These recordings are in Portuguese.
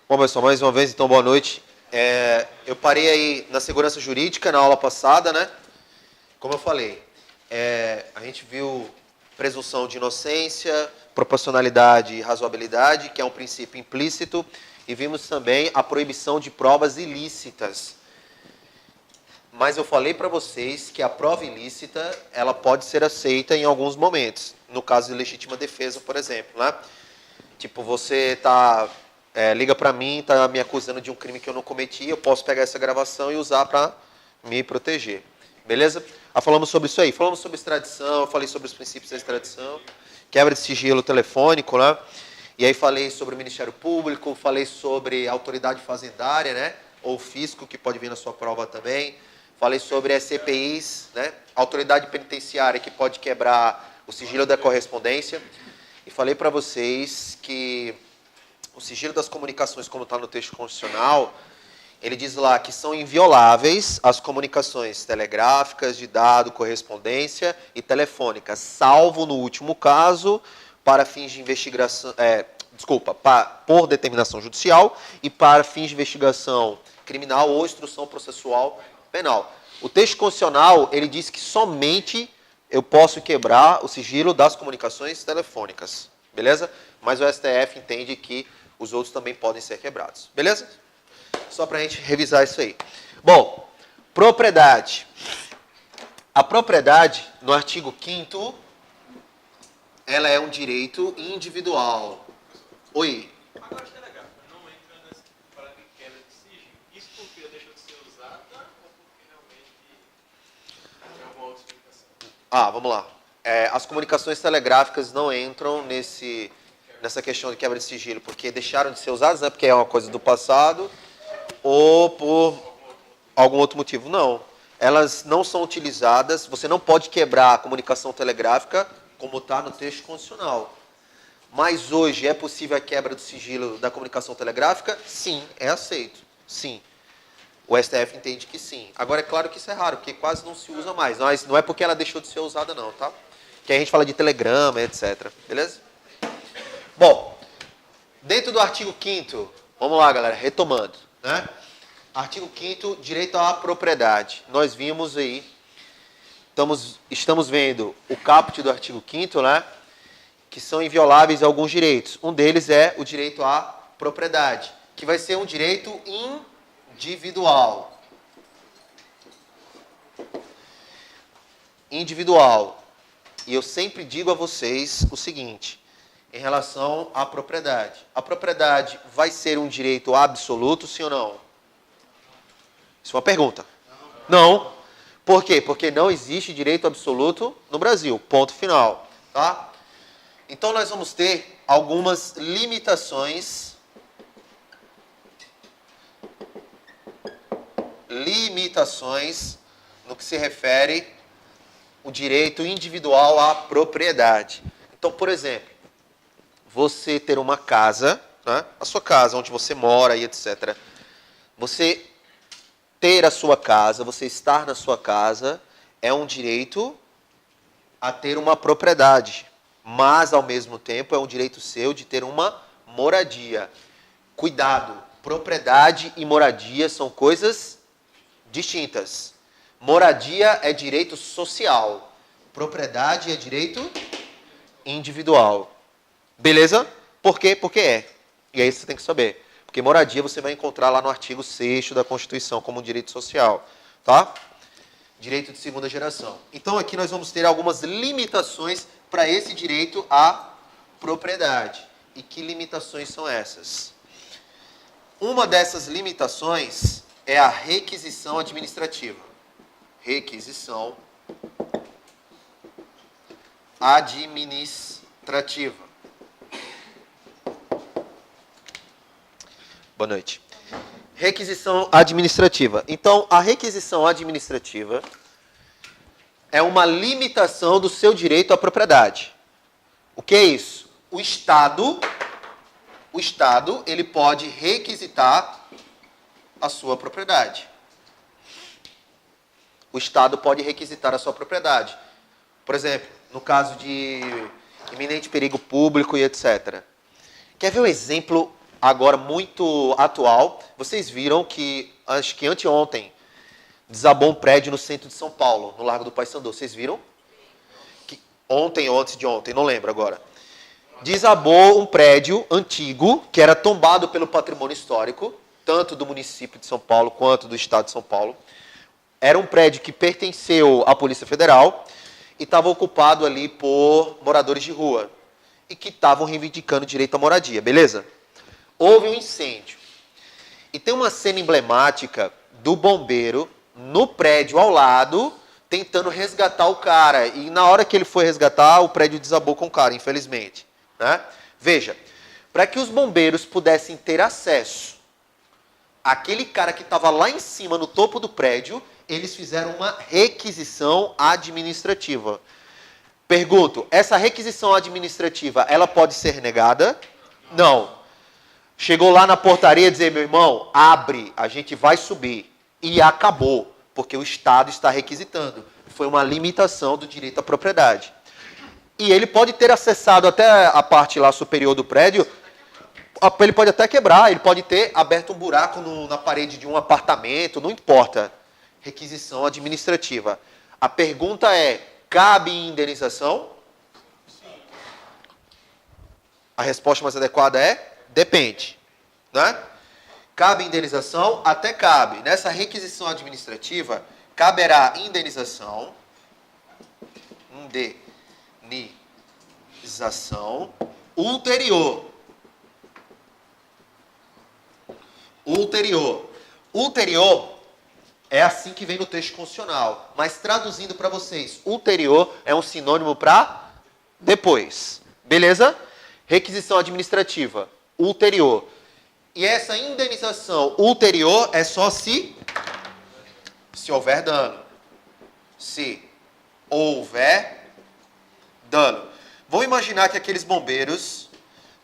Bom, pessoal, mais uma vez, então, boa noite. Eu parei aí na segurança jurídica na aula passada, né? Como eu falei, a gente viu presunção de inocência, proporcionalidade e razoabilidade, que é um princípio implícito, e vimos também a proibição de provas ilícitas. Mas eu falei para vocês que a prova ilícita, ela pode ser aceita em alguns momentos. No caso de legítima defesa, por exemplo, né? Tipo, você liga para mim, tá me acusando de um crime que eu não cometi, eu posso pegar essa gravação e usar para me proteger. Beleza? Falamos sobre isso aí. Falamos sobre extradição, eu falei sobre os princípios da extradição, quebra de sigilo telefônico, né? E aí falei sobre o Ministério Público, falei sobre a autoridade fazendária, né? Ou fisco, que pode vir na sua prova também. Falei sobre as CPIs, né? Autoridade penitenciária, que pode quebrar o sigilo da correspondência. E falei para vocês que o sigilo das comunicações, como está no texto constitucional, ele diz lá que são invioláveis as comunicações telegráficas, de dado, correspondência e telefônicas, salvo no último caso, para fins de investigação, por determinação judicial e para fins de investigação criminal ou instrução processual penal. O texto constitucional, ele diz que somente eu posso quebrar o sigilo das comunicações telefônicas, beleza? Mas o STF entende que os outros também podem ser quebrados, beleza? Só para a gente revisar isso aí. Bom, propriedade. A propriedade, no artigo 5º, ela é um direito individual. Oi. Agora, a telegráfica não entra nessa parada de quebra de sigilo. Isso porque deixou de ser usada ou porque realmente tem alguma outra explicação? Vamos lá. As comunicações telegráficas não entram nessa questão de quebra de sigilo, porque deixaram de ser usadas, né? Porque é uma coisa do passado, ou por algum outro motivo. Não. Elas não são utilizadas, você não pode quebrar a comunicação telegráfica como está no texto constitucional. Mas hoje é possível a quebra do sigilo da comunicação telegráfica? Sim, é aceito. Sim. O STF entende que sim. Agora, é claro que isso é raro, porque quase não se usa mais. Mas não é porque ela deixou de ser usada, não, tá? Que a gente fala de telegrama, etc. Beleza? Bom, dentro do artigo 5º, vamos lá, galera, retomando, né? Artigo 5º, direito à propriedade. Nós vimos aí, estamos vendo o caput do artigo 5º, né? Que são invioláveis alguns direitos. Um deles é o direito à propriedade, que vai ser um direito individual. Individual. E eu sempre digo a vocês o seguinte, em relação à propriedade. A propriedade vai ser um direito absoluto, sim ou não? Isso é uma pergunta. Não. Por quê? Porque não existe direito absoluto no Brasil. Ponto final. Tá? Então, nós vamos ter algumas limitações. Limitações no que se refere o direito individual à propriedade. Então, por exemplo, você ter uma casa, né? A sua casa, onde você mora e etc. Você ter a sua casa, você estar na sua casa, é um direito a ter uma propriedade. Mas, ao mesmo tempo, é um direito seu de ter uma moradia. Cuidado, propriedade e moradia são coisas distintas. Moradia é direito social. Propriedade é direito individual. Beleza? Por quê? Porque é. E aí você tem que saber. Porque moradia você vai encontrar lá no artigo 6º da Constituição como direito social. Tá? Direito de segunda geração. Então aqui nós vamos ter algumas limitações para esse direito à propriedade. E que limitações são essas? Uma dessas limitações é a requisição administrativa. Requisição administrativa. Boa noite. Requisição administrativa. Então, a requisição administrativa é uma limitação do seu direito à propriedade. O que é isso? O Estado, ele pode requisitar a sua propriedade. O Estado pode requisitar a sua propriedade. Por exemplo, no caso de iminente perigo público e etc. Quer ver um exemplo agora muito atual. Vocês viram que, acho que anteontem, desabou um prédio no centro de São Paulo, no Largo do Paissandu. Vocês viram? Ontem ou antes de ontem, não lembro agora. Desabou um prédio antigo, que era tombado pelo patrimônio histórico, tanto do município de São Paulo quanto do estado de São Paulo. Era um prédio que pertenceu à Polícia Federal e estava ocupado ali por moradores de rua e que estavam reivindicando direito à moradia, beleza? Houve um incêndio. E tem uma cena emblemática do bombeiro no prédio ao lado, tentando resgatar o cara. E na hora que ele foi resgatar, o prédio desabou com o cara, infelizmente. Né? Veja, para que os bombeiros pudessem ter acesso àquele cara que estava lá em cima, no topo do prédio, eles fizeram uma requisição administrativa. Pergunto, essa requisição administrativa, ela pode ser negada? Não. Chegou lá na portaria e dizer, meu irmão, abre, a gente vai subir. E acabou, porque o Estado está requisitando. Foi uma limitação do direito à propriedade. E ele pode ter acessado até a parte lá superior do prédio, ele pode até quebrar, ele pode ter aberto um buraco na parede de um apartamento, não importa. Requisição administrativa. A pergunta é, cabe indenização? Sim. A resposta mais adequada é, depende. Né? Cabe indenização? Até cabe. Nessa requisição administrativa, caberá indenização ulterior. Ulterior é assim que vem no texto constitucional. Mas traduzindo para vocês, ulterior é um sinônimo para depois. Beleza? Requisição administrativa, ulterior. E essa indenização ulterior é só se houver dano. Se houver dano. Vamos imaginar que aqueles bombeiros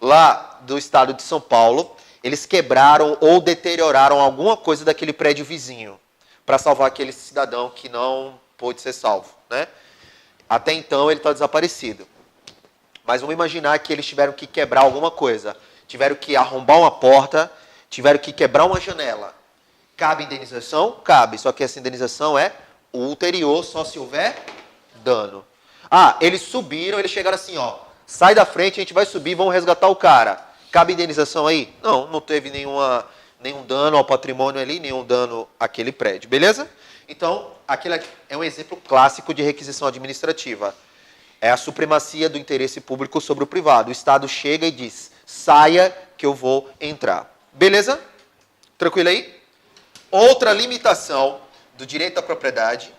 lá do estado de São Paulo, eles quebraram ou deterioraram alguma coisa daquele prédio vizinho para salvar aquele cidadão que não pôde ser salvo. Né? Até então ele está desaparecido. Mas vamos imaginar que eles tiveram que quebrar alguma coisa. Tiveram que arrombar uma porta, tiveram que quebrar uma janela. Cabe indenização? Cabe. Só que essa indenização é ulterior, só se houver dano. Ah, eles subiram, eles chegaram assim, ó. Sai da frente, a gente vai subir, vamos resgatar o cara. Cabe indenização aí? Não, não teve nenhum dano ao patrimônio ali, nenhum dano àquele prédio. Beleza? Então, aquele é um exemplo clássico de requisição administrativa. É a supremacia do interesse público sobre o privado. O Estado chega e diz, saia que eu vou entrar. Beleza? Tranquilo aí? Outra limitação do direito à propriedade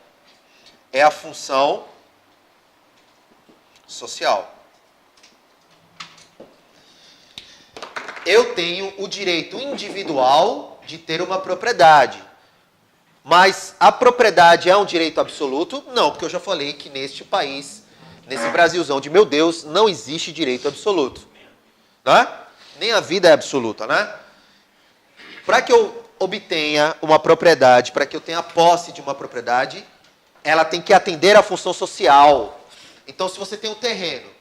é a função social. Eu tenho o direito individual de ter uma propriedade. Mas a propriedade é um direito absoluto? Não, porque eu já falei que neste país, nesse Brasilzão de meu Deus, não existe direito absoluto. Né? Nem a vida é absoluta, né? Para que eu obtenha uma propriedade, para que eu tenha posse de uma propriedade, ela tem que atender à função social. Então, se você tem um terreno,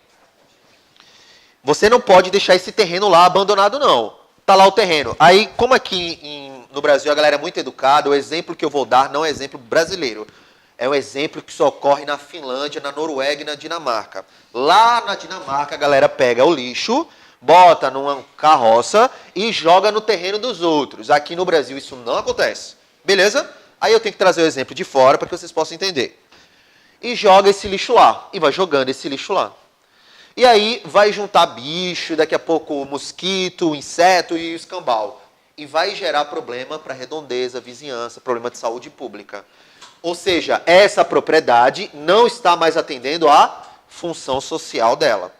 você não pode deixar esse terreno lá abandonado, não. Está lá o terreno. Aí, como aqui no Brasil a galera é muito educada, o exemplo que eu vou dar não é exemplo brasileiro. É um exemplo que só ocorre na Finlândia, na Noruega e na Dinamarca. Lá na Dinamarca, a galera pega o lixo, bota numa carroça e joga no terreno dos outros. Aqui no Brasil isso não acontece. Beleza? Aí eu tenho que trazer o exemplo de fora para que vocês possam entender. E joga esse lixo lá. E vai jogando esse lixo lá. E aí vai juntar bicho, daqui a pouco o mosquito, o inseto e o escambau. E vai gerar problema para a redondeza, vizinhança, problema de saúde pública. Ou seja, essa propriedade não está mais atendendo à função social dela.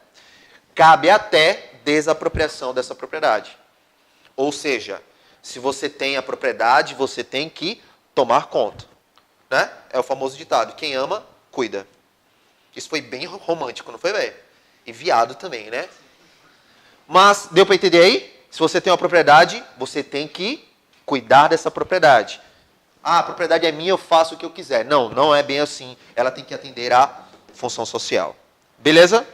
Cabe até desapropriação dessa propriedade. Ou seja, se você tem a propriedade, você tem que tomar conta. Né? É o famoso ditado, quem ama, cuida. Isso foi bem romântico, não foi, velho? E viado também, né? Mas, deu para entender aí? Se você tem uma propriedade, você tem que cuidar dessa propriedade. Ah, a propriedade é minha, eu faço o que eu quiser. Não, não é bem assim. Ela tem que atender à função social. Beleza?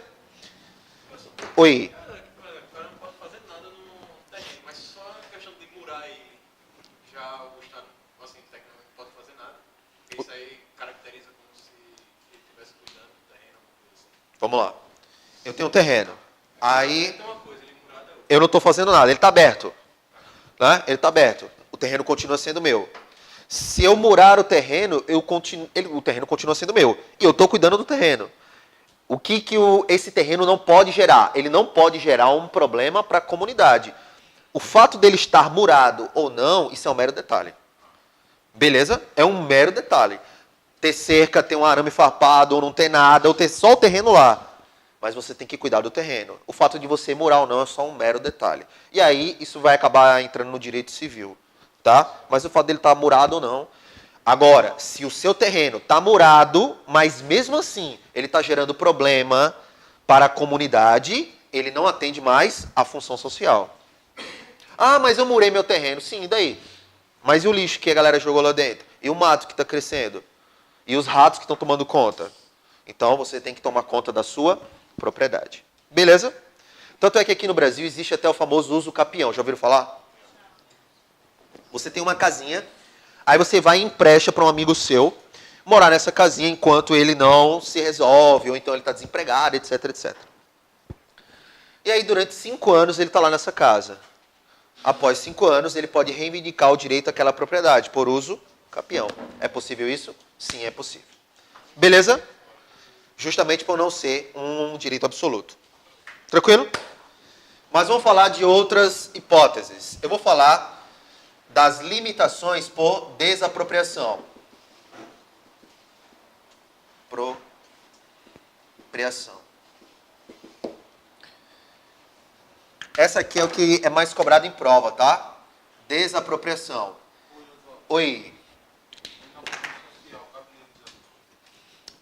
Oi. O cara não pode fazer nada no terreno, mas murar ele, já o Estado, assim, tecnicamente não pode fazer nada. Porque isso aí caracteriza como se ele estivesse cuidando do terreno, alguma coisa assim. Vamos lá. Eu tenho um terreno. Aí Então, uma coisa, ele murado é outra. eu não estou fazendo nada, ele está aberto. Né? Ele está aberto. O terreno continua sendo meu. Se eu murar o terreno, o terreno continua sendo meu. E eu estou cuidando do terreno. O que esse terreno não pode gerar? Ele não pode gerar um problema para a comunidade. O fato dele estar murado ou não, isso é um mero detalhe. Beleza? É um mero detalhe. Ter cerca, ter um arame farpado, ou não ter nada, ou ter só o terreno lá. Mas você tem que cuidar do terreno. O fato de você murar ou não é só um mero detalhe. E aí, isso vai acabar entrando no direito civil. Tá? Mas o fato dele estar murado ou não. Agora, se o seu terreno está murado, mas mesmo assim ele está gerando problema para a comunidade, ele não atende mais à função social. Ah, mas eu murei meu terreno. Sim, e daí? Mas e o lixo que a galera jogou lá dentro? E o mato que está crescendo? E os ratos que estão tomando conta? Então, você tem que tomar conta da sua propriedade. Beleza? Tanto é que aqui no Brasil existe até o famoso uso capião. Já ouviram falar? Você tem uma casinha, aí você vai e empresta para um amigo seu morar nessa casinha enquanto ele não se resolve, ou então ele está desempregado, etc, etc. E aí, durante 5 anos, ele está lá nessa casa. Após 5 anos, ele pode reivindicar o direito àquela propriedade por uso capião. É possível isso? Sim, é possível. Beleza? Justamente por não ser um direito absoluto. Tranquilo? Mas vamos falar de outras hipóteses. Eu vou falar das limitações por desapropriação. Propriação. Essa aqui é o que é mais cobrado em prova, tá? Desapropriação. Oi.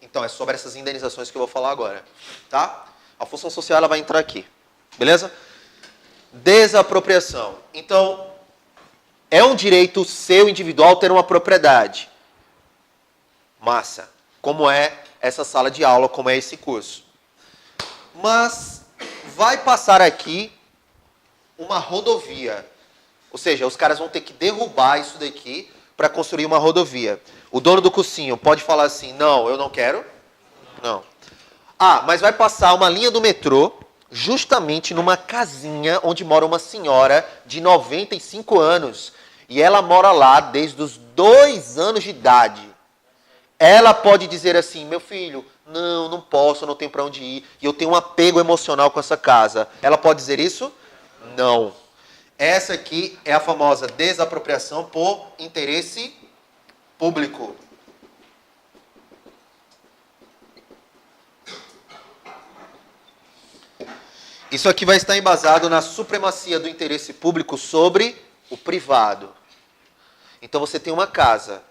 Então, é sobre essas indenizações que eu vou falar agora, tá? A função social ela vai entrar aqui, beleza? Desapropriação. Então, é um direito seu individual ter uma propriedade. Massa. Como é essa sala de aula, como é esse curso. Mas vai passar aqui uma rodovia. Ou seja, os caras vão ter que derrubar isso daqui para construir uma rodovia. O dono do cursinho pode falar assim, não, eu não quero. Não. Ah, mas vai passar uma linha do metrô justamente numa casinha onde mora uma senhora de 95 anos. E ela mora lá desde os 2 anos de idade. Ela pode dizer assim, meu filho, não posso, não tenho para onde ir. E eu tenho um apego emocional com essa casa. Ela pode dizer isso? Não. Essa aqui é a famosa desapropriação por interesse público. Isso aqui vai estar embasado na supremacia do interesse público sobre o privado. Então você tem uma casa,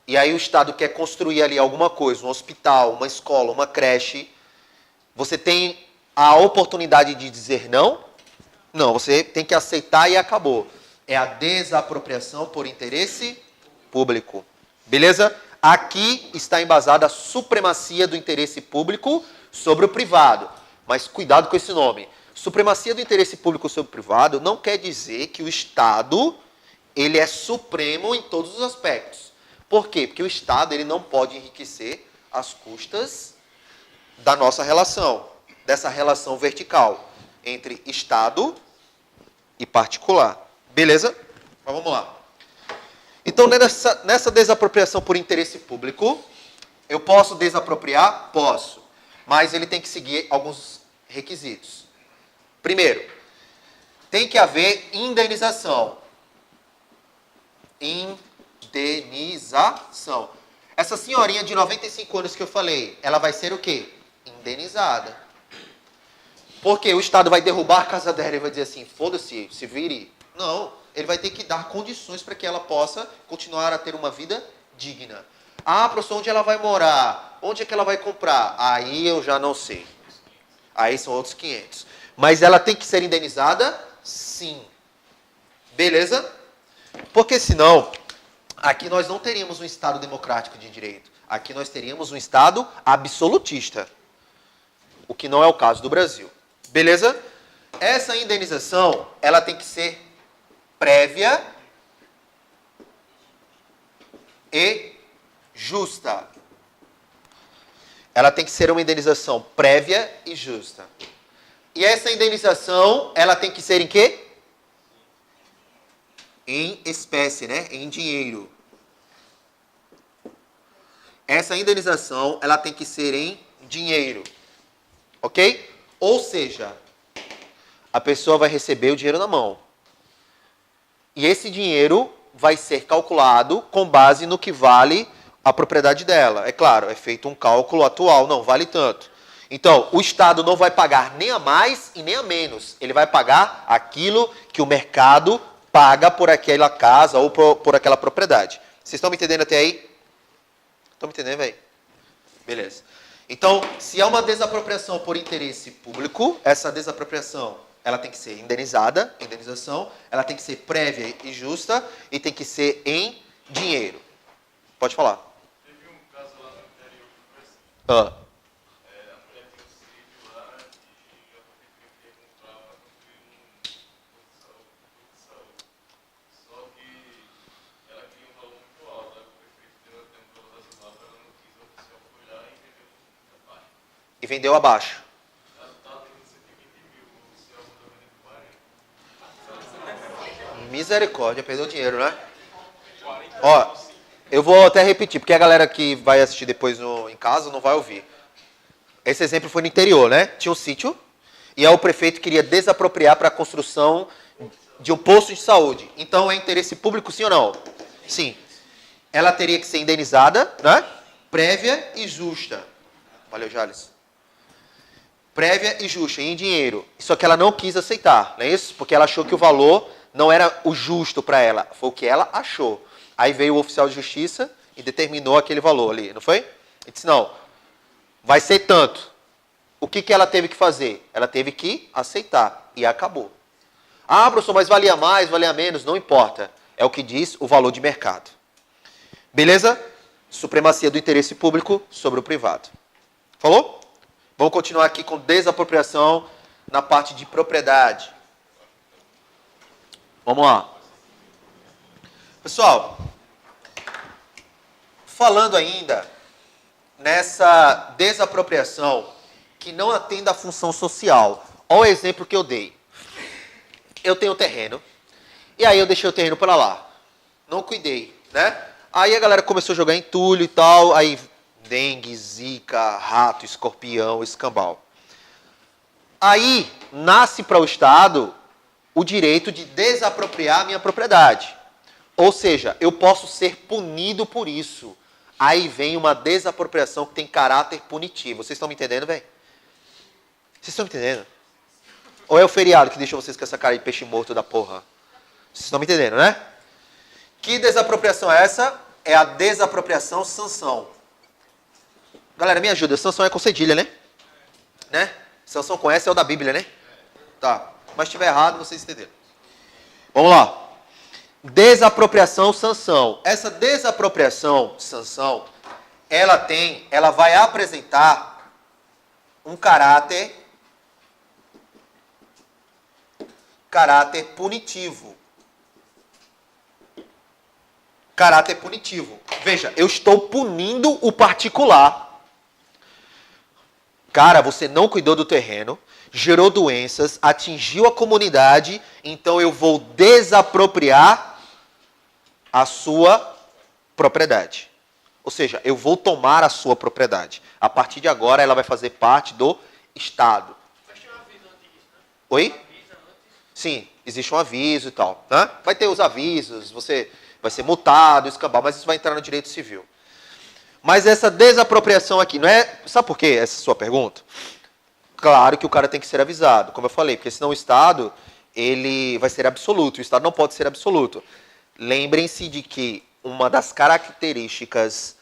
e aí o Estado quer construir ali alguma coisa, um hospital, uma escola, uma creche. Você tem a oportunidade de dizer não? Não, você tem que aceitar e acabou. É a desapropriação por interesse público. Beleza? Aqui está embasada a supremacia do interesse público sobre o privado. Mas cuidado com esse nome. Supremacia do interesse público sobre o privado não quer dizer que o Estado ele é supremo em todos os aspectos. Por quê? Porque o Estado ele não pode enriquecer às custas da nossa relação, dessa relação vertical entre Estado e particular. Beleza? Mas vamos lá. Então, nessa desapropriação por interesse público, eu posso desapropriar? Posso. Mas ele tem que seguir alguns requisitos. Primeiro, tem que haver indenização. Indenização. Essa senhorinha de 95 anos que eu falei, ela vai ser o quê? Indenizada. Porque o Estado vai derrubar a casa dela e vai dizer assim, foda-se, se vire. Não, ele vai ter que dar condições para que ela possa continuar a ter uma vida digna. Ah, professor, onde ela vai morar? Onde é que ela vai comprar? Aí eu já não sei. Aí são outros 500. Mas ela tem que ser indenizada? Sim. Beleza? Porque senão, aqui nós não teríamos um Estado democrático de direito. Aqui nós teríamos um Estado absolutista. O que não é o caso do Brasil. Beleza? Essa indenização, ela tem que ser prévia e justa. Ela tem que ser uma indenização prévia e justa. E essa indenização, ela tem que ser em quê? Em espécie, né? Em dinheiro. Essa indenização, ela tem que ser em dinheiro. Ok? Ou seja, a pessoa vai receber o dinheiro na mão. E esse dinheiro vai ser calculado com base no que vale a propriedade dela. É claro, é feito um cálculo atual, não vale tanto. Então, o Estado não vai pagar nem a mais e nem a menos. Ele vai pagar aquilo que o mercado paga por aquela casa ou por aquela propriedade. Vocês estão me entendendo até aí? Estão me entendendo, velho? Beleza. Então, se há uma desapropriação por interesse público, essa desapropriação ela tem que ser indenizada, indenização, ela tem que ser prévia e justa e tem que ser em dinheiro. Pode falar. Teve um caso lá no interior que foi assim. Ah. A mulher tinha um sítio lá e a prefeitura queria comprar para construir um posto de saúde. Só que ela queria um valor muito alto. Aí o prefeito deu até um valor razoável, ela não quis, o oficial foi lá e vendeu muito abaixo. E vendeu abaixo. Ela estava tendo 120 mil, o oficial mandou vender por 40. Misericórdia, perdeu dinheiro, né? Ó, eu vou até repetir, porque a galera que vai assistir depois em casa não vai ouvir. Esse exemplo foi no interior, né? Tinha um sítio e aí o prefeito queria desapropriar para a construção de um posto de saúde. Então é interesse público, sim ou não? Sim. Ela teria que ser indenizada, né? Prévia e justa. Valeu, Jales. Prévia e justa, em dinheiro. Só que ela não quis aceitar, não é isso? Porque ela achou que o valor não era o justo para ela. Foi o que ela achou. Aí veio o oficial de justiça e determinou aquele valor ali, não foi? Ele disse, não, vai ser tanto. O que ela teve que fazer? Ela teve que aceitar. E acabou. Ah, professor, mas valia mais, valia menos, não importa. É o que diz o valor de mercado. Beleza? Supremacia do interesse público sobre o privado. Falou? Vamos continuar aqui com desapropriação na parte de propriedade. Vamos lá. Pessoal, falando ainda nessa desapropriação que não atende à função social. Olha o exemplo que eu dei. Eu tenho terreno, e aí eu deixei o terreno para lá. Não cuidei, né? Aí a galera começou a jogar entulho e tal, aí dengue, zika, rato, escorpião, escambau. Aí nasce para o Estado o direito de desapropriar a minha propriedade. Ou seja, eu posso ser punido por isso. Aí vem uma desapropriação que tem caráter punitivo. Vocês estão me entendendo, velho? Vocês estão me entendendo? Ou é o feriado que deixou vocês com essa cara de peixe morto da porra? Vocês estão me entendendo, né? Que desapropriação é essa? É a desapropriação sanção. Galera, me ajuda. Sanção é com cedilha, né? Sanção com essa é o da Bíblia, né? Tá. Mas se estiver errado, vocês entenderam. Vamos lá. Desapropriação, sanção. Essa desapropriação, sanção, ela vai apresentar um caráter punitivo. Caráter punitivo. Veja, eu estou punindo o particular. Cara, você não cuidou do terreno, gerou doenças, atingiu a comunidade, então eu vou desapropriar a sua propriedade. Ou seja, eu vou tomar a sua propriedade. A partir de agora, ela vai fazer parte do Estado. Mas tinha um aviso antes disso, né? Oi? Avisa antes. Sim, existe um aviso e tal. Né? Vai ter os avisos, você vai ser multado, escambau, mas isso vai entrar no direito civil. Mas essa desapropriação aqui, não é... Sabe por quê essa sua pergunta? Claro que o cara tem que ser avisado, como eu falei, porque senão o Estado, ele vai ser absoluto. O Estado não pode ser absoluto. Lembrem-se de que uma das características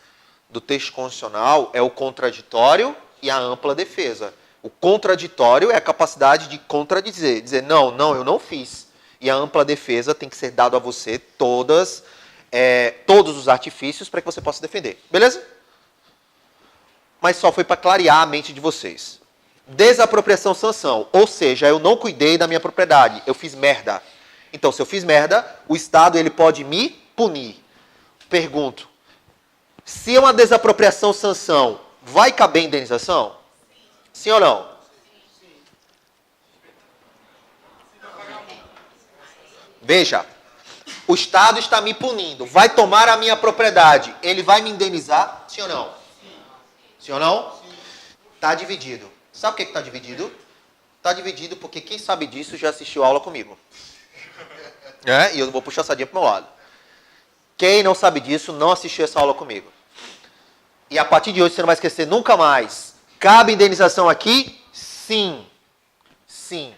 do texto constitucional é o contraditório e a ampla defesa. O contraditório é a capacidade de contradizer, dizer, não, eu não fiz. E a ampla defesa tem que ser dado a você todos os artifícios para que você possa defender. Beleza? Mas só foi para clarear a mente de vocês. Desapropriação sanção, ou seja, eu não cuidei da minha propriedade, eu fiz merda. Então, se eu fiz merda, o Estado ele pode me punir. Pergunto, Se é uma desapropriação sanção, vai caber indenização? Sim ou não? Veja, o Estado está me punindo, vai tomar a minha propriedade, ele vai me indenizar? Sim ou não? Sim ou não? Está dividido. Sabe por que está dividido? Está dividido porque quem sabe disso já assistiu aula comigo. E eu não vou puxar a sardinha para o meu lado. Quem não sabe disso, não assistiu essa aula comigo. E a partir de hoje você não vai esquecer nunca mais. Cabe indenização aqui? Sim. Sim.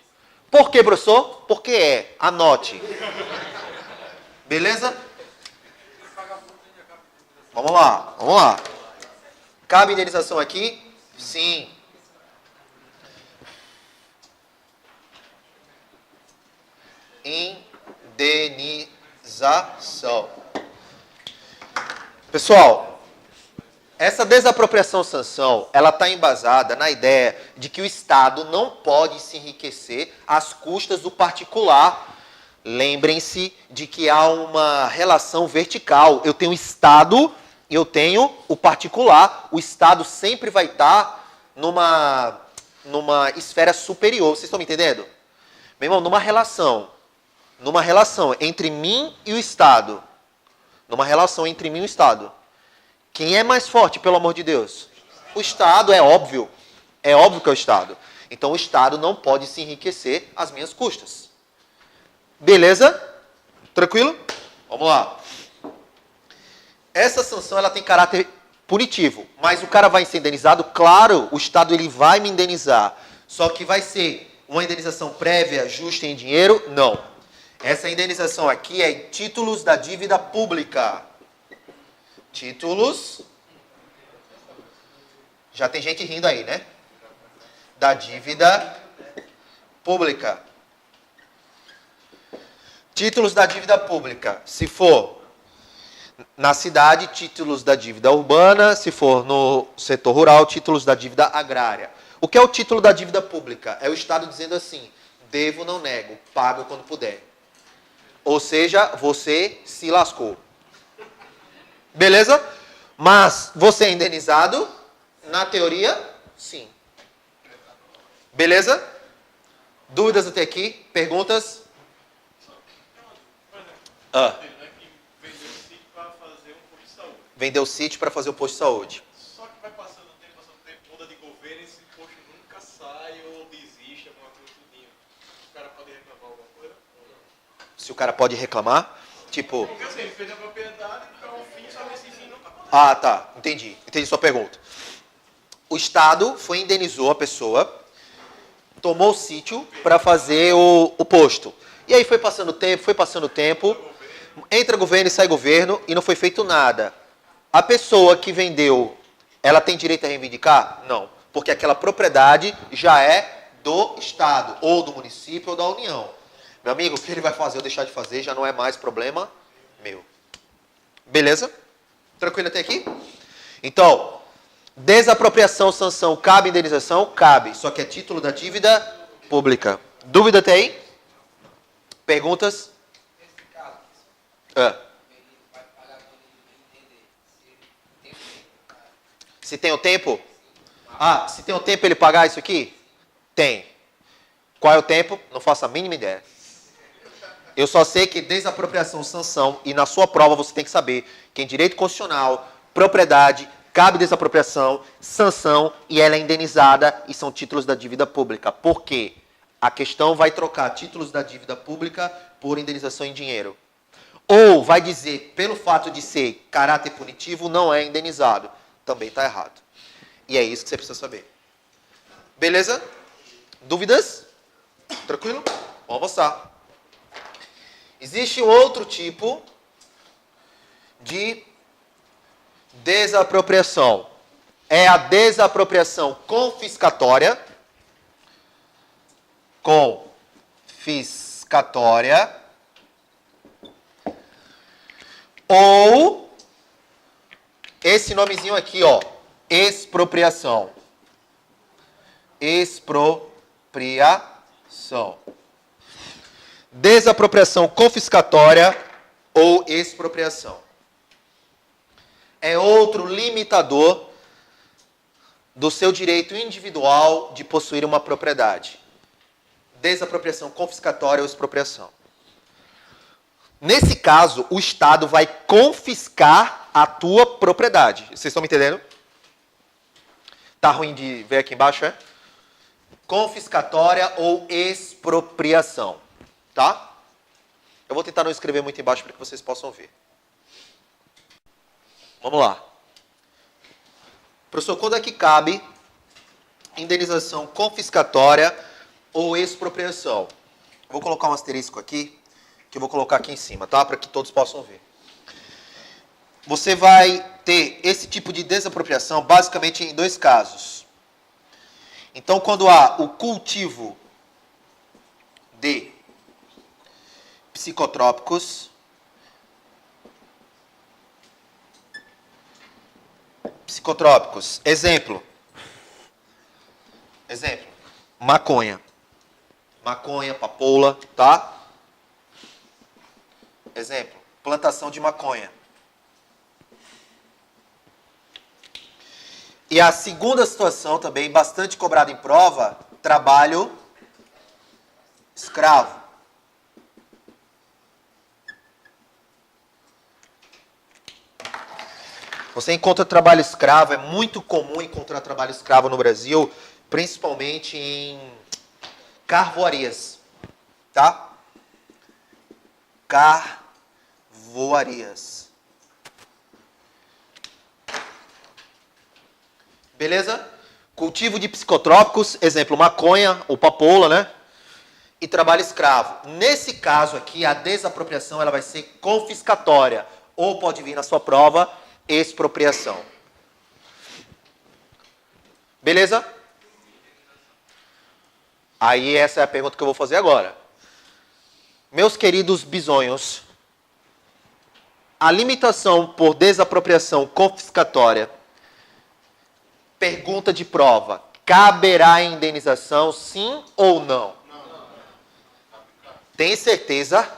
Por que, professor? Porque é. Anote. Beleza? Vamos lá, vamos lá. Cabe indenização aqui? Sim. Indenização. Pessoal, essa desapropriação sanção, ela está embasada na ideia de que o Estado não pode se enriquecer às custas do particular. Lembrem-se de que há uma relação vertical. Eu tenho o Estado e eu tenho o particular. O Estado sempre vai estar numa esfera superior. Vocês estão me entendendo? Meu irmão, numa relação entre mim e o Estado. Numa relação entre mim e o Estado. Quem é mais forte, pelo amor de Deus? O Estado, é óbvio. É óbvio que é o Estado. Então o Estado não pode se enriquecer às minhas custas. Beleza? Tranquilo? Vamos lá. Essa sanção ela tem caráter punitivo. Mas o cara vai ser indenizado? Claro, o Estado ele vai me indenizar. Só que vai ser uma indenização prévia, justa em dinheiro? Não. Essa indenização aqui é em títulos da dívida pública. Títulos. Já tem gente rindo aí, né? Da dívida pública. Títulos da dívida pública. Se for na cidade, títulos da dívida urbana. Se for no setor rural, títulos da dívida agrária. O que é o título da dívida pública? É o Estado dizendo assim: devo, não nego, pago quando puder. Ou seja, você se lascou. Beleza? Mas você é indenizado? Na teoria, sim. Beleza? Dúvidas até aqui? Perguntas? Vendeu o sítio para fazer um posto de saúde. Só que vai passando o tempo, muda de governo e esse posto nunca sai ou desiste, alguma coisa tudinho. O cara pode reclamar alguma coisa? Se o cara pode reclamar, tipo... Porque assim, ele fez a propriedade, então o fim, só nesse fim nunca aconteceu. Ah, tá. Entendi. Entendi sua pergunta. O Estado indenizou a pessoa, tomou o sítio para fazer o posto. E aí foi passando o tempo, entra governo e sai governo e não foi feito nada. A pessoa que vendeu, ela tem direito a reivindicar? Não. Porque aquela propriedade já é do Estado, ou do município, ou da União. Meu amigo, o que ele vai fazer ou deixar de fazer já não é mais problema meu. Beleza? Tranquilo até aqui? Então, desapropriação, sanção, cabe indenização? Cabe. Só que é título da dívida pública. Dúvida até aí? Perguntas? Nesse caso, Ah. ele vai pagar quando ele entender se ele tem tempo. Se tem o tempo? Ah, se tem o tempo ele pagar isso aqui? Tem. Qual é o tempo? Não faço a mínima ideia. Eu só sei que desapropriação, sanção, e na sua prova você tem que saber que em direito constitucional, propriedade, cabe desapropriação, sanção, e ela é indenizada, e são títulos da dívida pública. Por quê? A questão vai trocar títulos da dívida pública por indenização em dinheiro. Ou vai dizer, pelo fato de ser caráter punitivo, não é indenizado. Também está errado. E é isso que você precisa saber. Beleza? Dúvidas? Tranquilo? Vamos avançar. Existe um outro tipo de desapropriação. É a desapropriação confiscatória. Confiscatória. Ou esse nomezinho aqui, ó, expropriação. Expropriação. Desapropriação confiscatória ou expropriação. é outro limitador do seu direito individual de possuir uma propriedade. Desapropriação confiscatória ou expropriação. Nesse caso, o Estado vai confiscar a tua propriedade. Vocês estão me entendendo? Tá ruim de ver aqui embaixo, é? Confiscatória ou expropriação. Tá? Eu vou tentar não escrever muito embaixo para que vocês possam ver. Vamos lá. Professor, quando é que cabe indenização confiscatória ou expropriação? Vou colocar um asterisco aqui, que eu vou colocar aqui em cima, tá? Para que todos possam ver. Você vai ter esse tipo de desapropriação basicamente em dois casos. Então, quando há o cultivo de psicotrópicos, exemplo, maconha, papoula, tá? Exemplo, plantação de maconha. E a segunda situação também, bastante cobrada em prova, trabalho escravo. Você encontra trabalho escravo, é muito comum encontrar trabalho escravo no Brasil, principalmente em carvoarias, tá? Carvoarias. Beleza? Cultivo de psicotrópicos, exemplo, maconha ou papoula, né? E trabalho escravo. Nesse caso aqui, a desapropriação ela vai ser confiscatória, ou pode vir na sua prova expropriação. Beleza? Aí essa é a pergunta que eu vou fazer agora. Meus queridos bisonhos, a limitação por desapropriação confiscatória, pergunta de prova, caberá indenização sim ou não? Tem certeza?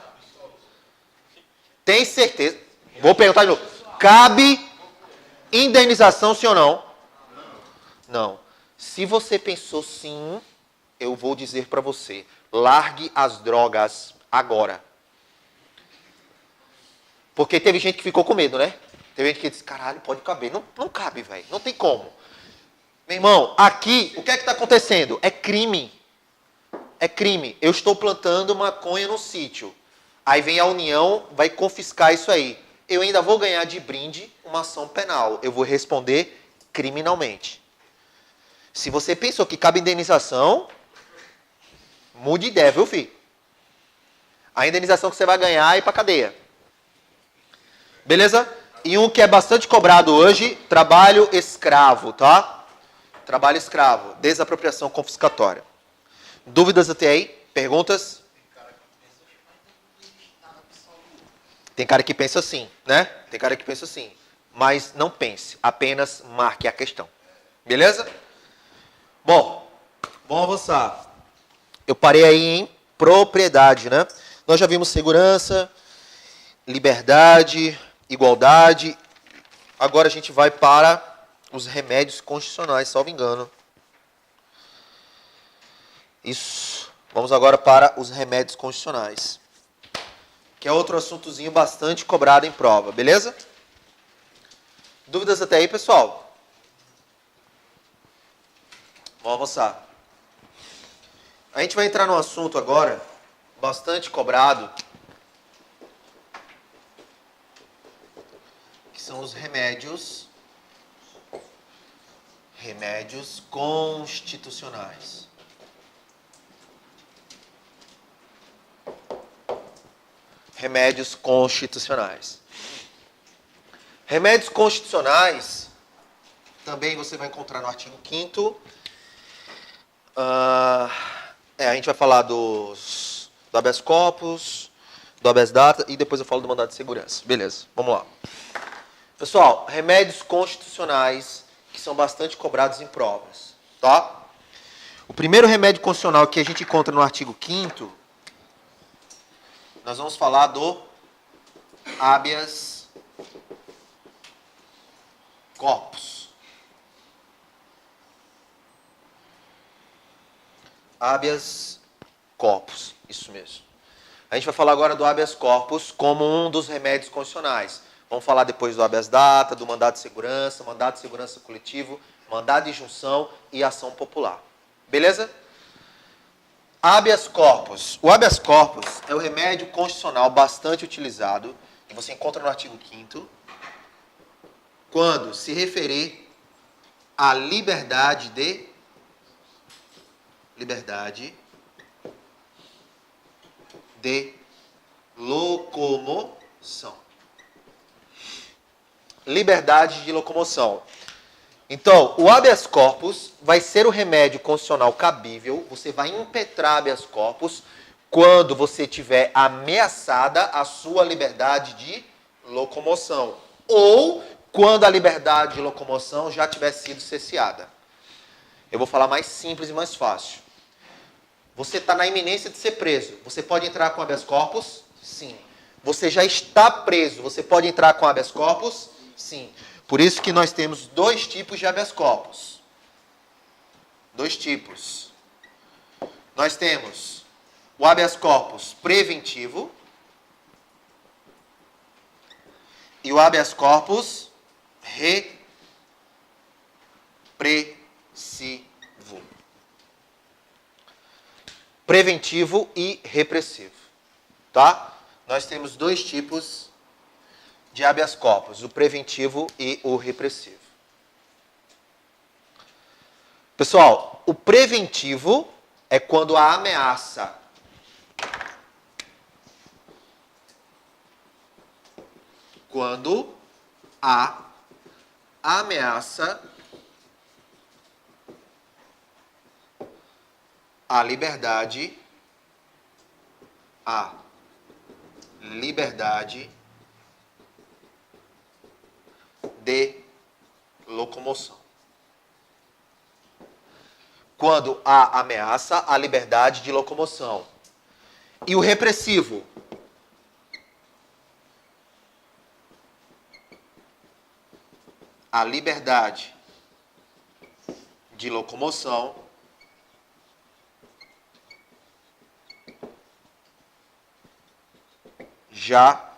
Tem certeza? Vou perguntar de novo. Cabe indenização, sim ou não? Não. Se você pensou sim, eu vou dizer para você, largue as drogas agora. Porque teve gente que ficou com medo, né? Teve gente que disse, caralho, pode caber. Não, não cabe, velho. Não tem como. Meu irmão, aqui, o que é que está acontecendo? É crime. É crime. Eu estou plantando maconha no sítio. Aí vem a União, vai confiscar isso aí. Eu ainda vou ganhar de brinde uma ação penal. Eu vou responder criminalmente. Se você pensou que cabe indenização, mude de ideia, viu, filho? A indenização que você vai ganhar é ir pra cadeia. Beleza? E um que é bastante cobrado hoje, trabalho escravo, tá? Trabalho escravo, desapropriação confiscatória. Dúvidas até aí? Perguntas? Tem cara que pensa assim, né? Tem cara que pensa assim. Mas não pense, apenas marque a questão. Beleza? Bom, vamos avançar. Eu parei aí em propriedade, né? Nós já vimos segurança, liberdade, igualdade. Agora a gente vai para os remédios constitucionais, salvo engano. Isso. Vamos agora para os remédios constitucionais. Que é outro assuntozinho bastante cobrado em prova, beleza? Dúvidas até aí, pessoal? Vamos avançar. A gente vai entrar num assunto agora, bastante cobrado, que são os remédios constitucionais. Remédios constitucionais. Remédios constitucionais, também você vai encontrar no artigo 5º. A gente vai falar do habeas corpus, do habeas data e depois eu falo do mandado de segurança. Beleza, vamos lá. Pessoal, remédios constitucionais que são bastante cobrados em provas, tá? O primeiro remédio constitucional que a gente encontra no artigo 5º, nós vamos falar do habeas corpus. Habeas corpus, isso mesmo. A gente vai falar agora do habeas corpus como um dos remédios constitucionais. Vamos falar depois do habeas data, do mandado de segurança coletivo, mandado de injunção e ação popular. Beleza? Habeas corpus. O habeas corpus é o remédio constitucional bastante utilizado, que você encontra no artigo 5º, quando se referir à liberdade de locomoção. Liberdade de locomoção. Então, o habeas corpus vai ser o remédio constitucional cabível. Você vai impetrar habeas corpus quando você tiver ameaçada a sua liberdade de locomoção. Ou quando a liberdade de locomoção já tiver sido cesseada. Eu vou falar mais simples e mais fácil. Você está na iminência de ser preso. Você pode entrar com habeas corpus? Sim. Você já está preso. Você pode entrar com habeas corpus? Sim. Por isso que nós temos dois tipos de habeas corpus. Dois tipos. Nós temos o habeas corpus preventivo e o habeas corpus repressivo. Preventivo e repressivo. Tá? Nós temos dois tipos de habeas corpus, o preventivo e o repressivo. Pessoal, o preventivo é quando a ameaça a liberdade de locomoção. Quando há ameaça à liberdade de locomoção. E o repressivo? A liberdade de locomoção já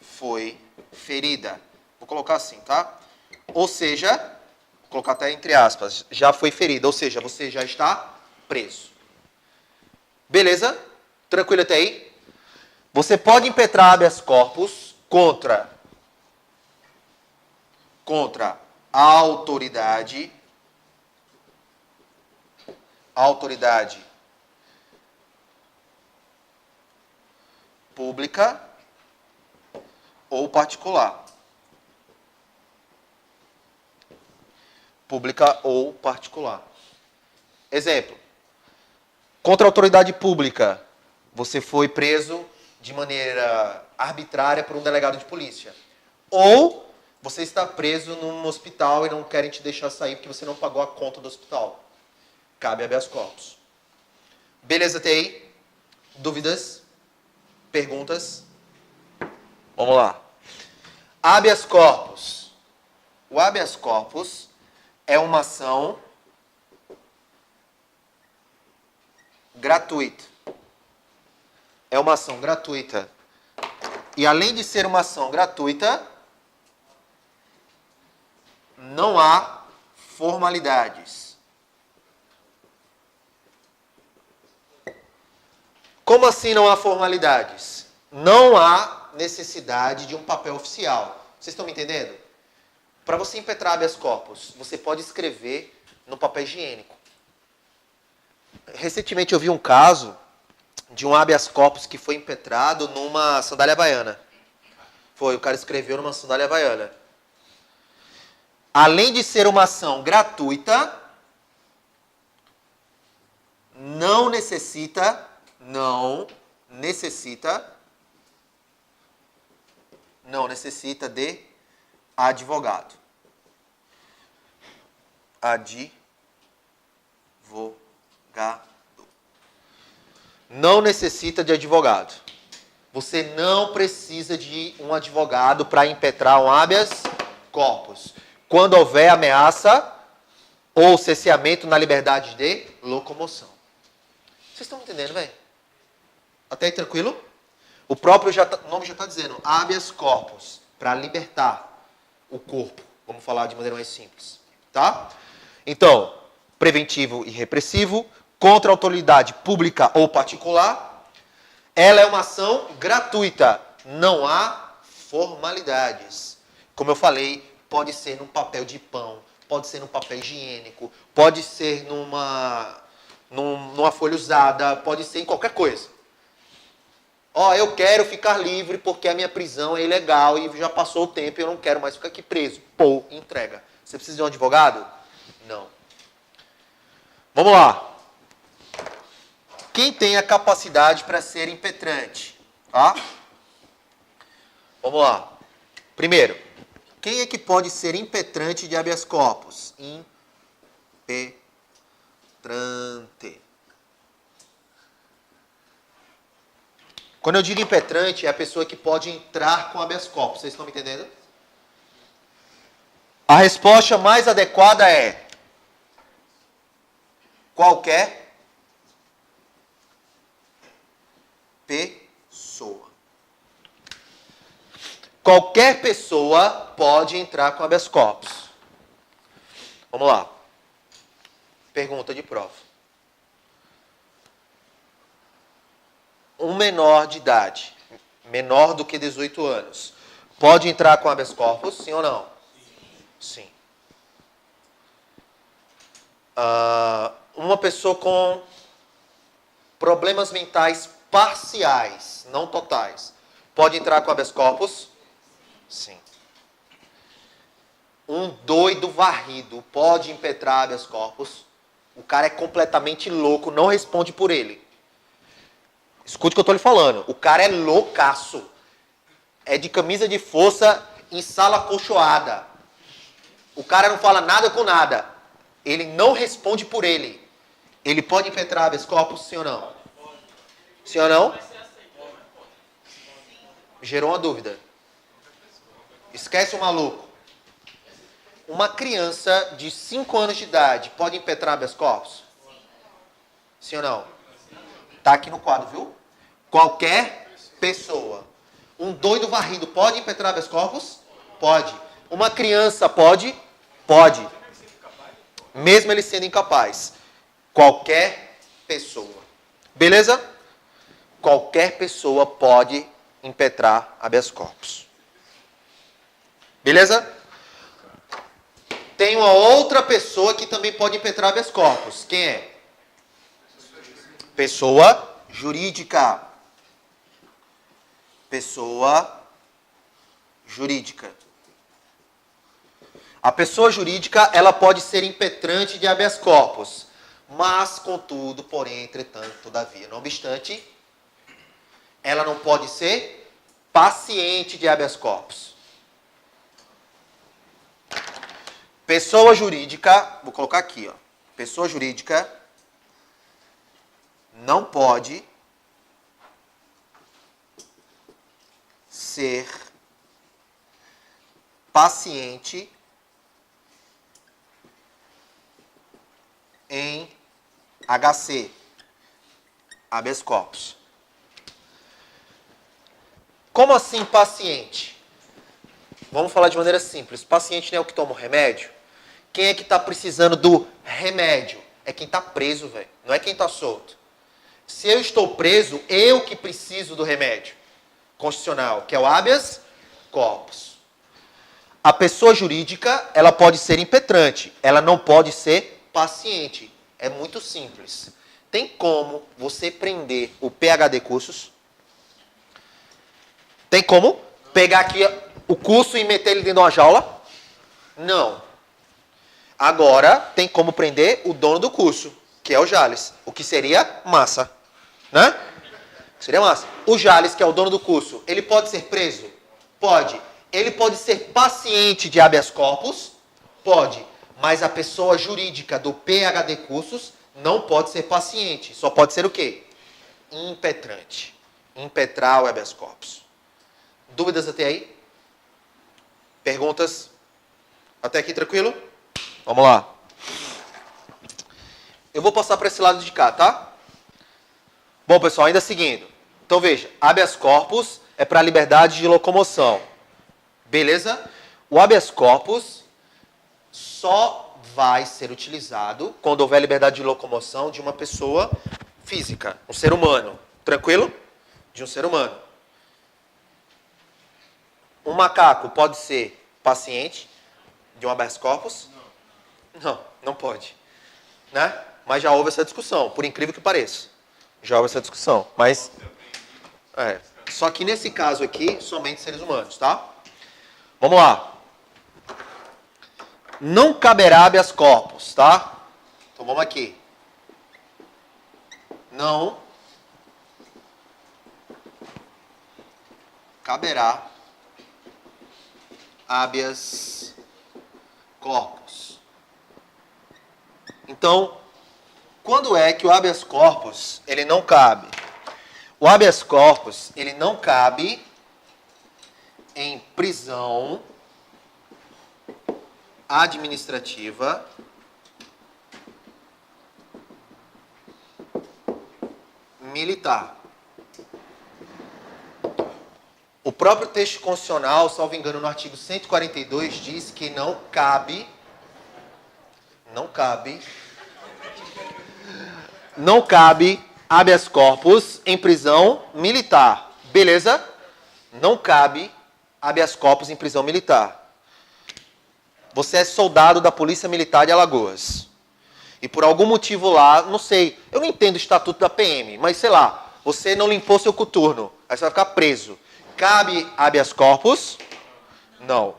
foi ferida. Vou colocar assim, tá? Ou seja, vou colocar até entre aspas, já foi ferida, ou seja, você já está preso. Beleza? Tranquilo até aí? Você pode impetrar habeas corpus contra a autoridade pública ou particular. Pública ou particular. Exemplo. Contra a autoridade pública, você foi preso de maneira arbitrária por um delegado de polícia. Ou você está preso num hospital e não querem te deixar sair porque você não pagou a conta do hospital. Cabe habeas corpus. Beleza até aí? Dúvidas? Perguntas? Vamos lá. Habeas corpus. O habeas corpus é uma ação gratuita. É uma ação gratuita. E além de ser uma ação gratuita, não há formalidades. Como assim não há formalidades? Não há necessidade de um papel oficial. Vocês estão me entendendo? Para você impetrar habeas corpus, você pode escrever no papel higiênico. Recentemente eu vi um caso de um habeas corpus que foi impetrado numa sandália havaiana. O cara escreveu numa sandália havaiana. Além de ser uma ação gratuita, não necessita de advogado. Não necessita de advogado. Você não precisa de um advogado para impetrar um habeas corpus. Quando houver ameaça ou cerceamento na liberdade de locomoção. Vocês estão entendendo, velho? Até aí tranquilo? O próprio nome já está dizendo, habeas corpus, para libertar o corpo. Vamos falar de maneira mais simples. Tá? Então, preventivo e repressivo, contra a autoridade pública ou particular. Ela é uma ação gratuita. Não há formalidades. Como eu falei, pode ser num papel de pão, pode ser num papel higiênico, pode ser numa folha usada, pode ser em qualquer coisa. Ó, eu quero ficar livre porque a minha prisão é ilegal e já passou o tempo e eu não quero mais ficar aqui preso. Pô, entrega. Você precisa de um advogado? Não. Vamos lá. Quem tem a capacidade para ser impetrante? Tá? Vamos lá. Primeiro, quem é que pode ser impetrante de habeas corpus? Impetrante. Quando eu digo impetrante, é a pessoa que pode entrar com habeas corpus. Vocês estão me entendendo? A resposta mais adequada é qualquer pessoa. Qualquer pessoa pode entrar com habeas corpus. Vamos lá. Pergunta de prova. Um menor de idade, menor do que 18 anos, pode entrar com habeas corpus, sim ou não? Sim. Uma pessoa com problemas mentais parciais, não totais, pode entrar com habeas corpus? Sim. Um doido varrido pode impetrar habeas corpus? O cara é completamente louco, não responde por ele. Escute o que eu estou lhe falando. O cara é loucaço. É de camisa de força em sala acolchoada. O cara não fala nada com nada. Ele não responde por ele. Ele pode impetrar habeas corpus, sim ou não? Sim ou não? Gerou uma dúvida. Esquece o maluco. Uma criança de 5 anos de idade pode impetrar habeas corpus? Sim ou não? Tá aqui no quadro, viu? Qualquer pessoa. Um doido varrido pode impetrar habeas corpus? Pode. Uma criança pode? Pode. Mesmo ele sendo incapaz. Qualquer pessoa. Beleza? Qualquer pessoa pode impetrar habeas corpus. Beleza? Tem uma outra pessoa que também pode impetrar habeas corpus. Quem é? Pessoa jurídica. Pessoa jurídica. A pessoa jurídica, ela pode ser impetrante de habeas corpus. Mas, contudo, porém, entretanto, todavia, não obstante, ela não pode ser paciente de habeas corpus. Pessoa jurídica, vou colocar aqui, ó. Pessoa jurídica não pode ser paciente em HC, habeas corpus. Como assim paciente? Vamos falar de maneira simples. Paciente não é o que toma o remédio? Quem é que está precisando do remédio? É quem está preso, velho. Não é quem está solto. Se eu estou preso, eu que preciso do remédio constitucional, que é o habeas corpus. A pessoa jurídica, ela pode ser impetrante. Ela não pode ser paciente. É muito simples. Tem como você prender o PhD cursos? Tem como pegar aqui o curso e meter ele dentro de uma jaula? Não. Agora, tem como prender o dono do curso, que é o Jales. O que seria massa. Né? Seria massa. O Jales, que é o dono do curso, ele pode ser preso? Pode. Ele pode ser paciente de habeas corpus? Pode. Mas a pessoa jurídica do PhD cursos não pode ser paciente. Só pode ser o quê? Impetrante. Impetrar o habeas corpus. Dúvidas até aí? Perguntas? Até aqui tranquilo? Vamos lá. Eu vou passar para esse lado de cá, tá? Bom, pessoal, ainda seguindo. Então, veja, habeas corpus é para liberdade de locomoção. Beleza? O habeas corpus só vai ser utilizado quando houver liberdade de locomoção de uma pessoa física, um ser humano. Tranquilo? De um ser humano. Um macaco pode ser paciente de um habeas corpus? Não, não pode. Né? Mas já houve essa discussão, por incrível que pareça. Já houve essa discussão. Mas, só que nesse caso aqui, somente seres humanos, tá? Vamos lá. Não caberá habeas corpus, tá? Então vamos aqui. Não caberá habeas corpus. Então, quando é que o habeas corpus ele não cabe? O habeas corpus ele não cabe em prisão administrativa militar. O próprio texto constitucional, salvo engano, no artigo 142, diz que não cabe habeas corpus em prisão militar. Beleza? Não cabe habeas corpus em prisão militar. Você é soldado da Polícia Militar de Alagoas. E por algum motivo lá, não sei, eu não entendo o estatuto da PM, mas sei lá, você não limpou seu coturno, aí você vai ficar preso. Cabe habeas corpus? Não.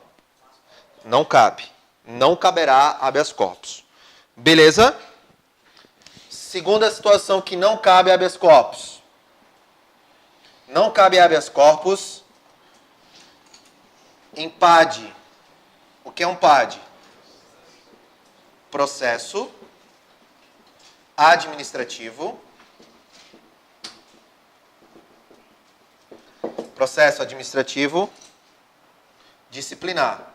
Não cabe. Não caberá habeas corpus. Beleza? Segunda situação que não cabe habeas corpus. Não cabe habeas corpus em PAD. O que é um PAD? Processo administrativo. Processo administrativo disciplinar.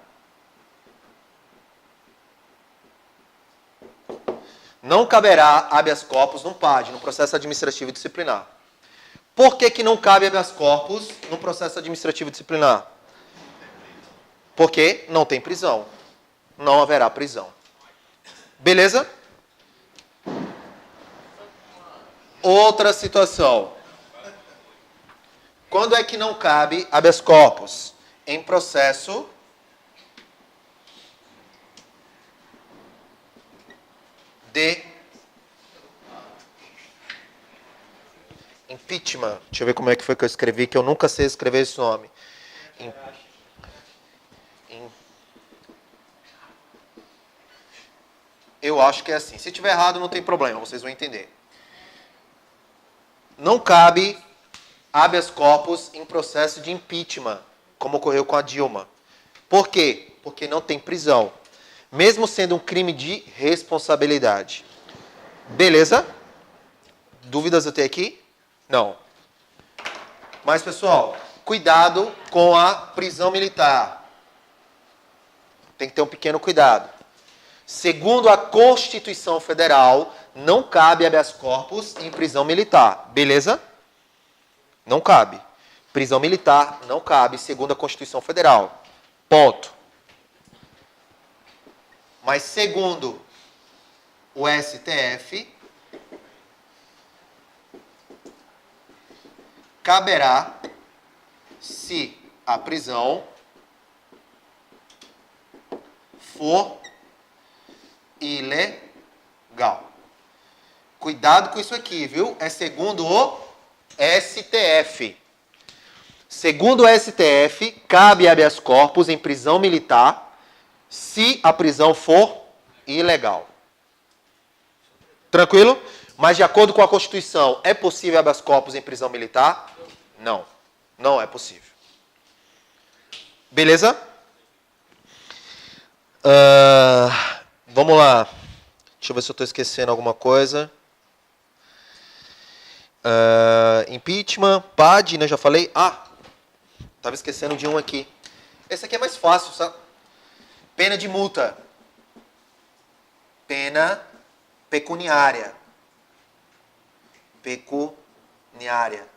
Não caberá habeas corpus num PAD, no processo administrativo disciplinar. Por que não cabe habeas corpus no processo administrativo disciplinar? Porque não tem prisão. Não haverá prisão. Beleza? Outra situação. Quando é que não cabe habeas corpus? Em processo de impeachment. Deixa eu ver como é que foi que eu escrevi, que eu nunca sei escrever esse nome. Eu acho que é assim. Se tiver errado, não tem problema, vocês vão entender. Não cabe habeas corpus em processo de impeachment, como ocorreu com a Dilma. Por quê? Porque não tem prisão. Mesmo sendo um crime de responsabilidade. Beleza? Dúvidas eu tenho aqui? Não. Mas, pessoal, cuidado com a prisão militar. Tem que ter um pequeno cuidado. Segundo a Constituição Federal, não cabe habeas corpus em prisão militar. Beleza? Não cabe. Prisão militar não cabe, segundo a Constituição Federal. Ponto. Mas segundo o STF, caberá se a prisão for ilegal. Cuidado com isso aqui, viu? É segundo o STF. Segundo o STF, cabe habeas corpus em prisão militar se a prisão for ilegal. Tranquilo? Mas de acordo com a Constituição, é possível habeas corpus em prisão militar? Não. Não é possível. Beleza? Vamos lá. Deixa eu ver se eu estou esquecendo alguma coisa. Impeachment, PAD, né? Já falei. Estava esquecendo de um aqui. Esse aqui é mais fácil, sabe? Pena de multa. Pena pecuniária. Pecuniária.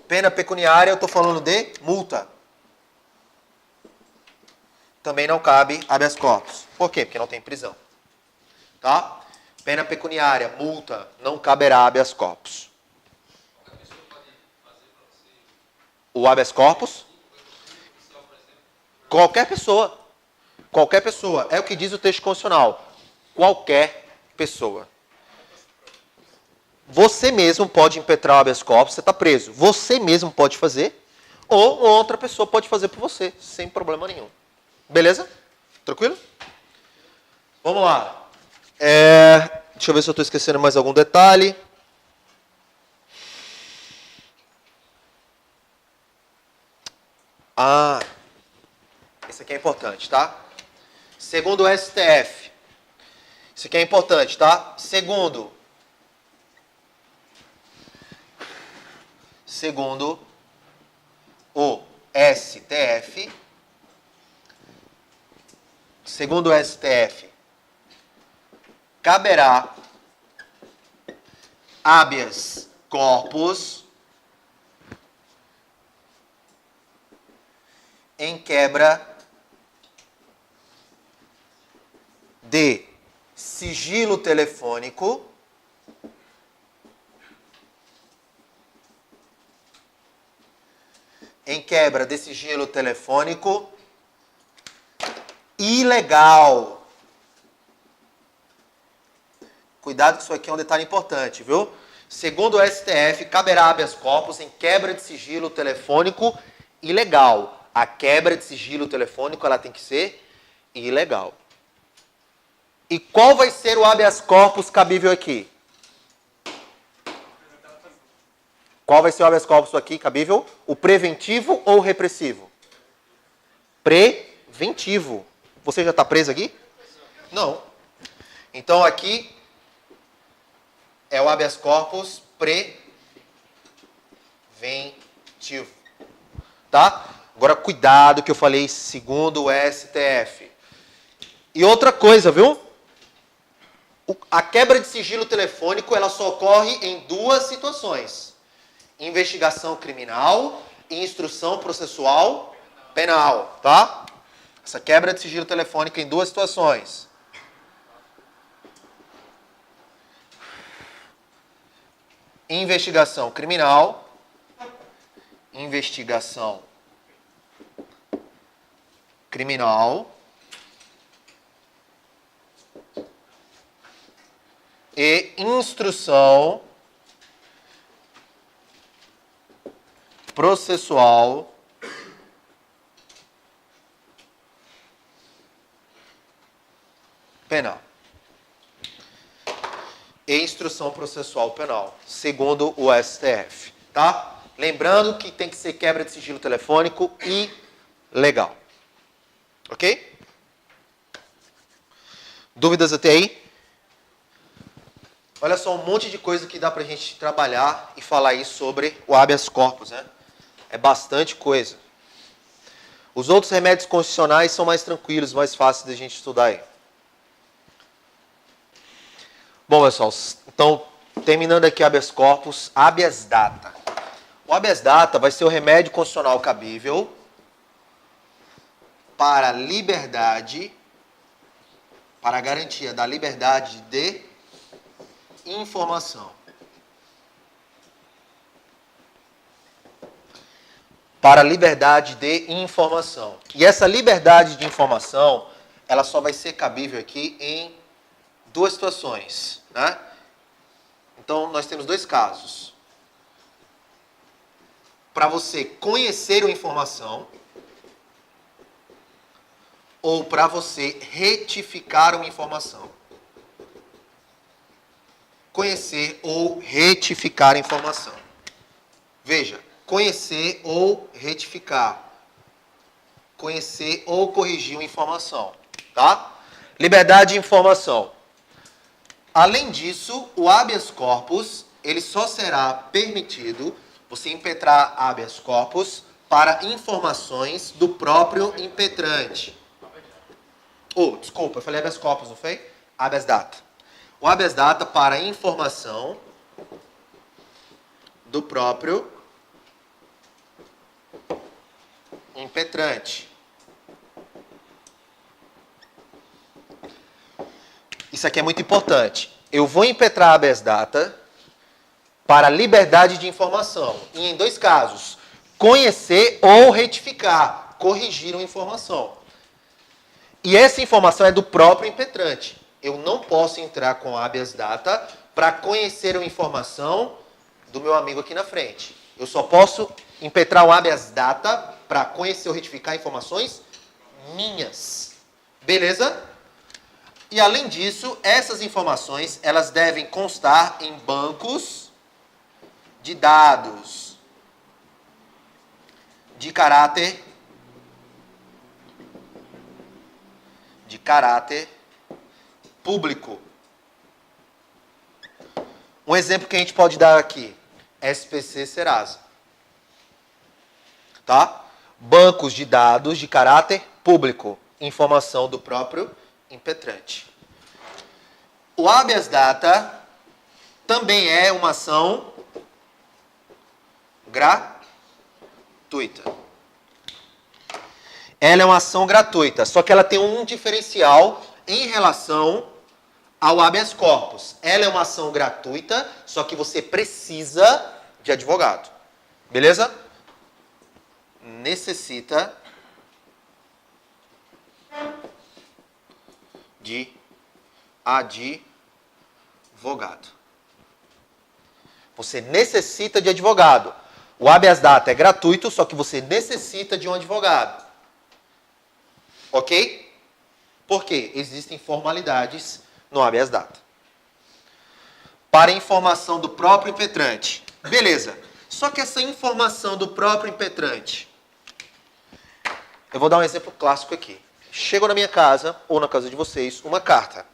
Pena pecuniária, eu estou falando de multa. Também não cabe habeas corpus. Por quê? Porque não tem prisão. Tá? Pena pecuniária, multa, não caberá habeas corpus. O habeas corpus? Qualquer pessoa. Qualquer pessoa. É o que diz o texto constitucional. Qualquer pessoa. Você mesmo pode impetrar o habeas corpus, você está preso. Você mesmo pode fazer, ou outra pessoa pode fazer por você, sem problema nenhum. Beleza? Tranquilo? Vamos lá. Deixa eu ver se eu estou esquecendo mais algum detalhe. Esse aqui é importante, tá? Segundo o STF. Isso aqui é importante, tá? Segundo o STF, caberá habeas corpus em quebra de sigilo telefônico ilegal. Cuidado que isso aqui é um detalhe importante, viu? Segundo o STF, caberá habeas corpus em quebra de sigilo telefônico ilegal. A quebra de sigilo telefônico ela tem que ser ilegal. E qual vai ser o habeas corpus cabível aqui? Qual vai ser o habeas corpus aqui cabível? O preventivo ou o repressivo? Preventivo. Você já está preso aqui? Não. Então aqui é o habeas corpus preventivo. Tá? Agora cuidado que eu falei segundo o STF. E outra coisa, viu? A quebra de sigilo telefônico ela só ocorre em duas situações. Investigação criminal e instrução processual penal, tá? Essa quebra de sigilo telefônico em duas situações. Investigação criminal. Investigação criminal. E instrução processual penal. E instrução processual penal, segundo o STF, tá? Lembrando que tem que ser quebra de sigilo telefônico e legal. Ok? Dúvidas até aí? Olha só um monte de coisa que dá pra gente trabalhar e falar aí sobre o habeas corpus, né? É bastante coisa. Os outros remédios constitucionais são mais tranquilos, mais fáceis da gente estudar aí. Bom, pessoal, então, terminando aqui habeas corpus, habeas data. O habeas data vai ser o remédio constitucional cabível para a liberdade, para a garantia da liberdade de informação. Para a liberdade de informação. E essa liberdade de informação, ela só vai ser cabível aqui em duas situações, né? Então, nós temos dois casos. Para você conhecer uma informação ou para você retificar uma informação. Conhecer ou retificar a informação. Veja, conhecer ou retificar. Conhecer ou corrigir uma informação, tá? Liberdade de informação. Além disso, o habeas corpus, ele só será permitido você impetrar habeas corpus para informações do próprio impetrante. Desculpa, eu falei habeas corpus, não foi? Habeas data. O habeas data para informação do próprio impetrante. Isso aqui é muito importante. Eu vou impetrar habeas data para liberdade de informação. E em 2 casos, conhecer ou retificar, corrigir uma informação. E essa informação é do próprio impetrante. Eu não posso entrar com habeas data para conhecer uma informação do meu amigo aqui na frente. Eu só posso impetrar o habeas data para conhecer ou retificar informações minhas. Beleza? E além disso, essas informações, elas devem constar em bancos de dados de caráter público. Um exemplo que a gente pode dar aqui, SPC Serasa. Tá? Bancos de dados de caráter público, informação do próprio impetrante. O habeas data também é uma ação gratuita. Ela é uma ação gratuita, só que ela tem um diferencial em relação ao habeas corpus. Ela é uma ação gratuita, só que você precisa de advogado. Beleza? Necessita de advogado. Você necessita de advogado. O habeas data é gratuito, só que você necessita de um advogado. Ok? Porque existem formalidades no habeas data. Para informação do próprio impetrante. Beleza. Só que essa informação do próprio impetrante. Eu vou dar um exemplo clássico aqui. Chegou na minha casa, ou na casa de vocês, uma carta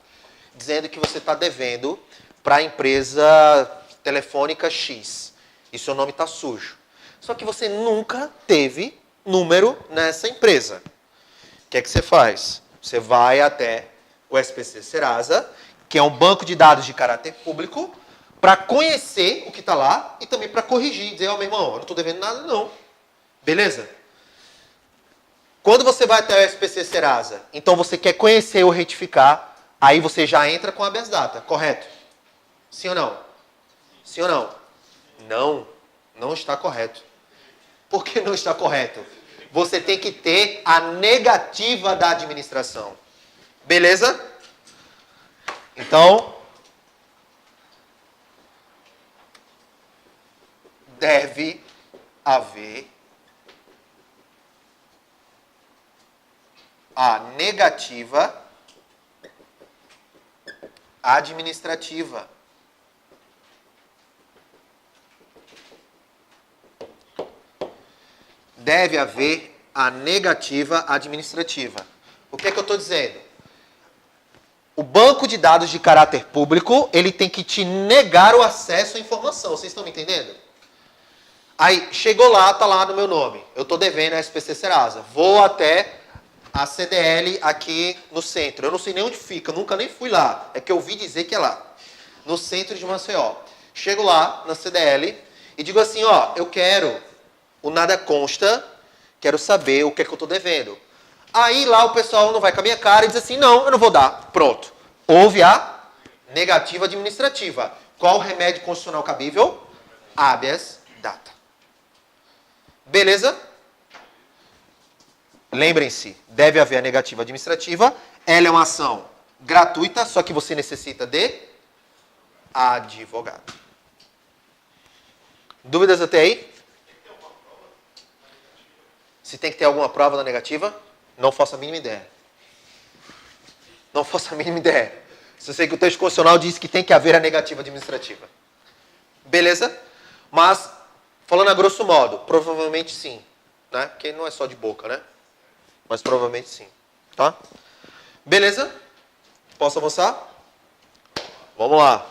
dizendo que você está devendo para a empresa telefônica X. E seu nome está sujo. Só que você nunca teve número nessa empresa. O que é que você faz? Você vai até o SPC Serasa, que é um banco de dados de caráter público, para conhecer o que está lá e também para corrigir. Dizer, meu irmão, eu não estou devendo nada não. Beleza? Quando você vai até o SPC Serasa, então você quer conhecer ou retificar, aí você já entra com habeas data, correto? Sim ou não? Sim ou não? Não, não está correto. Por que não está correto? Você tem que ter a negativa da administração. Beleza? Então, deve haver a negativa administrativa. Deve haver a negativa administrativa. O que é que eu estou dizendo? O banco de dados de caráter público, ele tem que te negar o acesso à informação. Vocês estão me entendendo? Aí, chegou lá, está lá no meu nome. Eu estou devendo a SPC Serasa. Vou até a CDL aqui no centro. Eu não sei nem onde fica, nunca nem fui lá. É que eu ouvi dizer que é lá. No centro de Maceió. Chego lá, na CDL, e digo assim, ó, eu quero o nada consta, quero saber o que é que eu estou devendo. Aí lá o pessoal não vai com a minha cara e diz assim, não, eu não vou dar. Pronto. Houve a negativa administrativa. Qual o remédio constitucional cabível? Habeas data. Beleza? Lembrem-se, deve haver a negativa administrativa. Ela é uma ação gratuita, só que você necessita de advogado. Dúvidas até aí? Se tem que ter alguma prova da negativa, não faço a mínima ideia. Não faço a mínima ideia. Só sei que o texto constitucional diz que tem que haver a negativa administrativa. Beleza? Mas, falando a grosso modo, provavelmente sim. Né? Porque não é só de boca, né? Mas provavelmente sim. Tá? Beleza? Posso avançar? Vamos lá.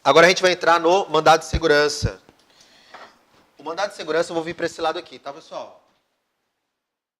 Agora a gente vai entrar no mandado de segurança. O mandado de segurança eu vou vir para esse lado aqui, tá, pessoal?